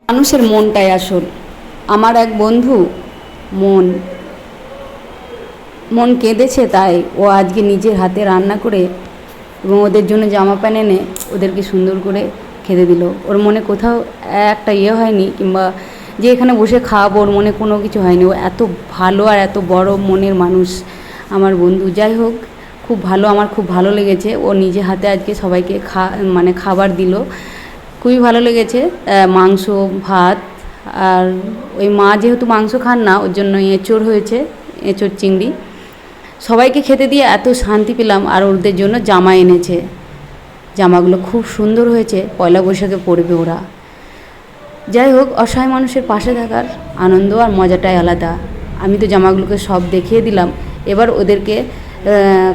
মানুষের মনটাই আসল। আমার এক বন্ধু মন মন কেঁদেছে, তাই ও আজকে নিজের হাতে রান্না করে এবং ওদের জন্য জামা প্যান্ট এনে ওদেরকে সুন্দর করে খেতে দিল। ওর মনে কোথাও একটা হয়নি, কিংবা যে এখানে বসে খাওয়াবো, ওর মনে কোনো কিছু হয়নি। ও এত ভালো আর এত বড় মনের মানুষ আমার বন্ধু। যাই হোক, খুব ভালো, আমার খুব ভালো লেগেছে। ও নিজে হাতে আজকে সবাইকে খাবার দিল, খুবই ভালো লেগেছে। মাংস, ভাত, আর ওই মা যেহেতু মাংস খান না, ওর জন্য এঁচোড় হয়েছে, এঁচোড় চিংড়ি। সবাইকে খেতে দিয়ে এত শান্তি পেলাম। আর ওদের জন্য জামা এনেছে, জামাগুলো খুব সুন্দর হয়েছে, পয়লা বৈশাখে পরবে ওরা। যাই হোক, অসহায় মানুষের পাশে থাকার আনন্দ আর মজাটাই আলাদা। আমি তো জামাগুলোকে সব দেখিয়ে দিলাম। এবার ওদেরকে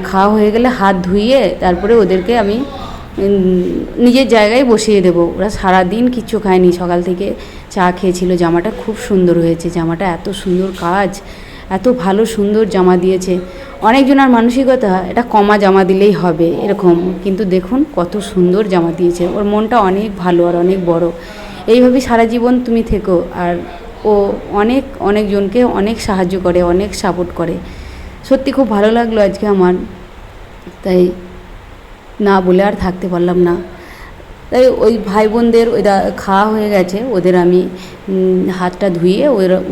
খাওয়া হয়ে গেলে হাত ধুইয়ে তারপরে ওদেরকে আমি নিজের জায়গায় বসিয়ে দেবো। ওরা সারাদিন কিচ্ছু খায়নি, সকাল থেকে চা খেয়েছিল। জামাটা খুব সুন্দর হয়েছে, জামাটা এত সুন্দর কাজ, এত ভালো সুন্দর জামা দিয়েছে। অনেকজনের মানসিকতা এটা কমা জামা দিলেই হবে এরকম, কিন্তু দেখুন কত সুন্দর জামা দিয়েছে। ওর মনটা অনেক ভালো আর অনেক বড়। এইভাবেই সারা জীবন তুমি থেকো। আর ও অনেকজনকে অনেক সাহায্য করে, অনেক সাপোর্ট করে। সত্যি খুব ভালো লাগলো আজকে আমার, তাই না বলে আর থাকতে পারলাম না। তাই ওই ভাই বোনদের খাওয়া হয়ে গেছে, ওদের আমি হাতটা ধুয়ে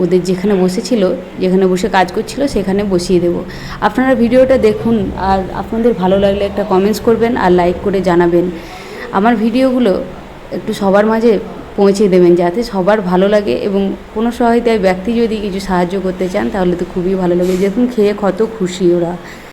ওদের যেখানে বসেছিল, যেখানে বসে কাজ করছিল সেখানে বসিয়ে দেব। আপনারা ভিডিওটা দেখুন, আর আপনাদের ভালো লাগলে একটা কমেন্টস করবেন আর লাইক করে জানাবেন। আমার ভিডিওগুলো একটু সবার মাঝে পৌঁছে দেবেন, যাতে সবার ভালো লাগে। এবং কোনো সহায়তায় ব্যক্তি যদি কিছু সাহায্য করতে চান তাহলে তো খুবই ভালো লাগে। দেখুন খেয়ে কত খুশি ওরা।